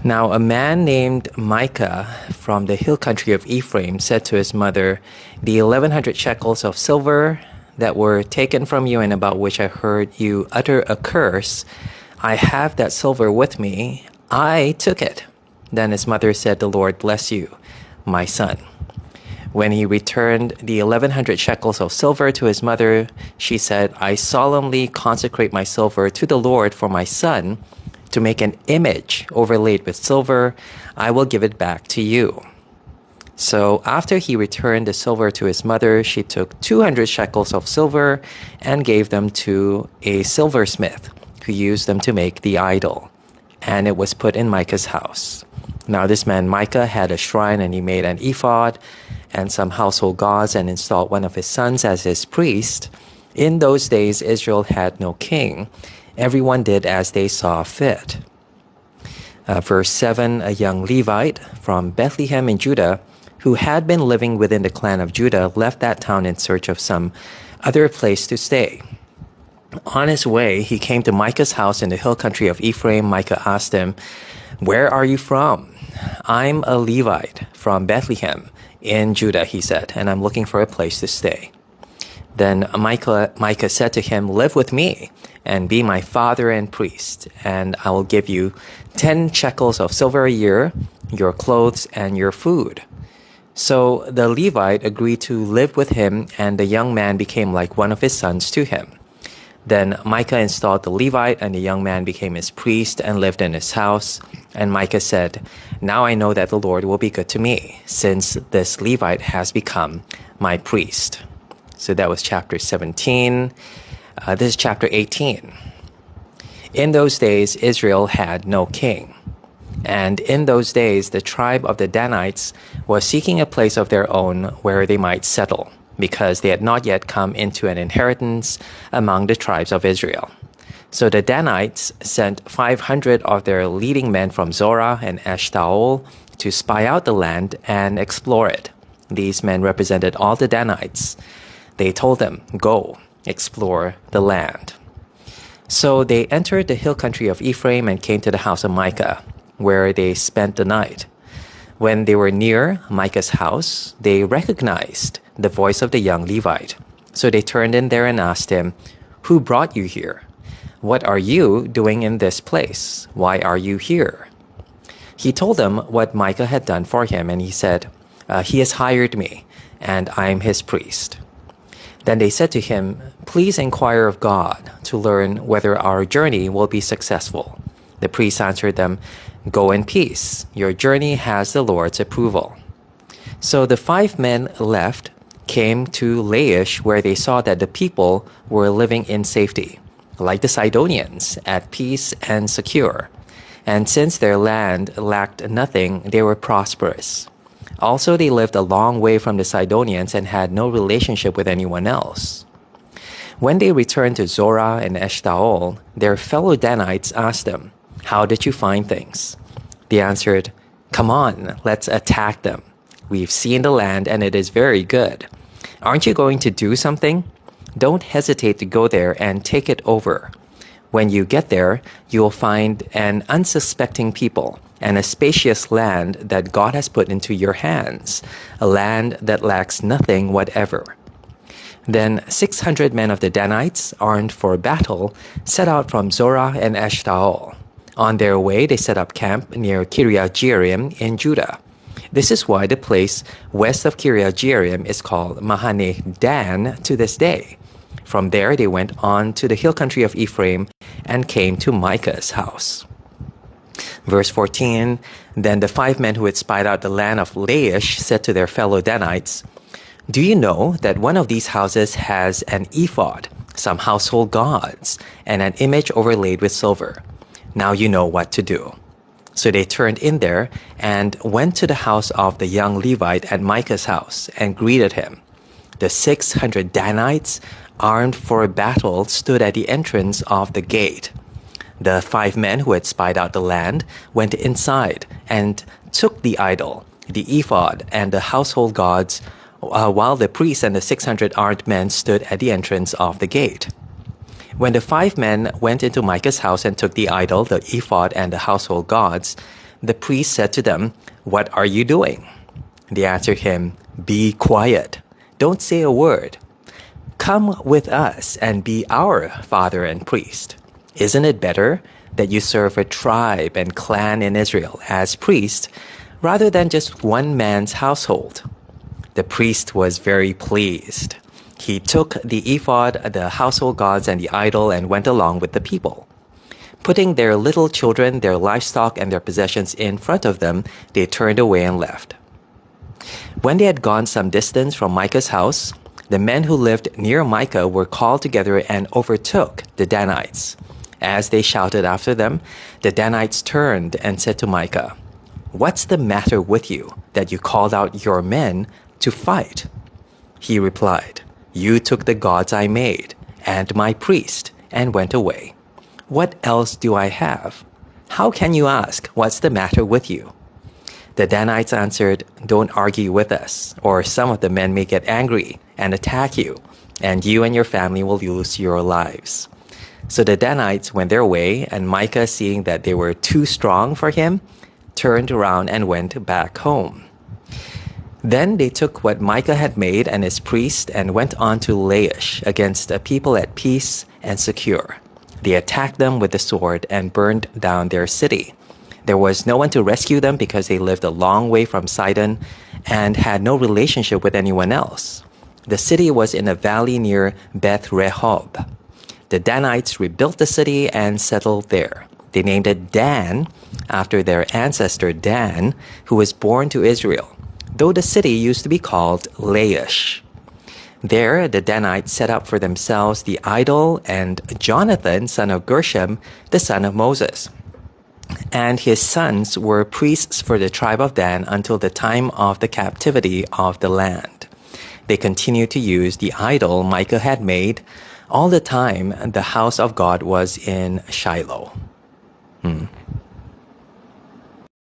Now a man named Micah from the hill country of Ephraim said to his mother, "The 1,100 shekels of silver that were taken from you and about which I heard you utter a curse, I have that silver with me. I took it." Then his mother said, "The Lord bless you, my son." When he returned the 1,100 shekels of silver to his mother, she said, "I solemnly consecrate my silver to the Lord for my son. To make an image overlaid with silver, I will give it back to you." So after he returned the silver to his mother, she took 200 shekels of silver and gave them to a silversmith who used them to make the idol. And it was put in Micah's house. Now this man Micah had a shrine, and he made an ephod and some household gods and installed one of his sons as his priest. In those days, Israel had no king. Everyone did as they saw fit. Verse 7, a young Levite from Bethlehem in Judah, who had been living within the clan of Judah, left that town in search of some other place to stay. On his way, he came to Micah's house in the hill country of Ephraim. Micah asked him, "Where are you from?" "I'm a Levite from Bethlehem in Judah," he said, "and I'm looking for a place to stay." Then Micah said to him, "Live with me and be my father and priest, and I will give you 10 shekels of silver a year, your clothes, and your food." So the Levite agreed to live with him, and the young man became like one of his sons to him. Then Micah installed the Levite, and the young man became his priest and lived in his house. And Micah said, "Now I know that the Lord will be good to me, since this Levite has become my priest." So that was chapter 17. This is chapter 18. In those days, Israel had no king. And in those days, the tribe of the Danites was seeking a place of their own where they might settle, because they had not yet come into an inheritance among the tribes of Israel. So the Danites sent 500 of their leading men from Zorah and Eshtaol to spy out the land and explore it. These men represented all the Danites. They told them, "Go, explore the land." So they entered the hill country of Ephraim and came to the house of Micah, where they spent the night. When they were near Micah's house, they recognized the voice of the young Levite. So they turned in there and asked him, "Who brought you here? What are you doing in this place? Why are you here?" He told them what Micah had done for him, and he said, "He has hired me, and I am his priest." Then they said to him, "Please inquire of God to learn whether our journey will be successful." The priest answered them, "Go in peace. Your journey has the Lord's approval." So the 5 men left, came to Laish, where they saw that the people were living in safety, like the Sidonians, at peace and secure. And since their land lacked nothing, they were prosperous. Also, they lived a long way from the Sidonians and had no relationship with anyone else. When they returned to Zorah and Eshtaol, their fellow Danites asked them, "How did you find things?" They answered, "Come on, let's attack them. We've seen the land and it is very good. Aren't you going to do something? Don't hesitate to go there and take it over. When you get there, you'll find an unsuspecting people and a spacious land that God has put into your hands, a land that lacks nothing whatever." Then 600 men of the Danites, armed for battle, set out from Zorah and Eshtaol. On their way, they set up camp near Kiriath Jearim in Judah. This is why the place west of Kiriath Jearim is called Mahane Dan to this day. From there, they went on to the hill country of Ephraim and came to Micah's house. Verse 14, then the 5 men who had spied out the land of Laish said to their fellow Danites, "Do you know that one of these houses has an ephod, some household gods, and an image overlaid with silver? Now you know what to do." So they turned in there and went to the house of the young Levite at Micah's house and greeted him. The 600 Danites, armed for battle, stood at the entrance of the gate. The 5 men who had spied out the land went inside and took the idol, the ephod, and the household gods, while the priests and the 600 armed men stood at the entrance of the gate. When the 5 men went into Micah's house and took the idol, the ephod, and the household gods, The priest said to them, "What are you doing?" They answered him, "Be quiet. Don't say a word. Come with us and be our father and priest. Isn't it better that you serve a tribe and clan in Israel as priest rather than just one man's household?" The priest was very pleased. He took the ephod, the household gods, and the idol and went along with the people. Putting their little children, their livestock, and their possessions in front of them, they turned away and left. When they had gone some distance from Micah's house, the men who lived near Micah were called together and overtook the Danites. As they shouted after them, the Danites turned and said to Micah, "What's the matter with you that you called out your men to fight?" He replied, "You took the gods I made and my priest and went away. What else do I have? How can you ask, 'What's the matter with you?'" The Danites answered, "Don't argue with us, or some of the men may get angry and attack you, and you and your family will lose your lives." So the Danites went their way, and Micah, seeing that they were too strong for him, turned around and went back home. Then they took what Micah had made and his priest and went on to Laish against a people at peace and secure. They attacked them with the sword and burned down their city. There was no one to rescue them because they lived a long way from Sidon and had no relationship with anyone else. The city was in a valley near Beth Rehob. The Danites rebuilt the city and settled there. They named it Dan after their ancestor Dan, who was born to Israel, though the city used to be called Laish. There, the Danites set up for themselves the idol, and Jonathan, son of Gershom, the son of Moses, and his sons were priests for the tribe of Dan until the time of the captivity of the land. They continued to use the idol Micah had made all the time the house of God was in Shiloh.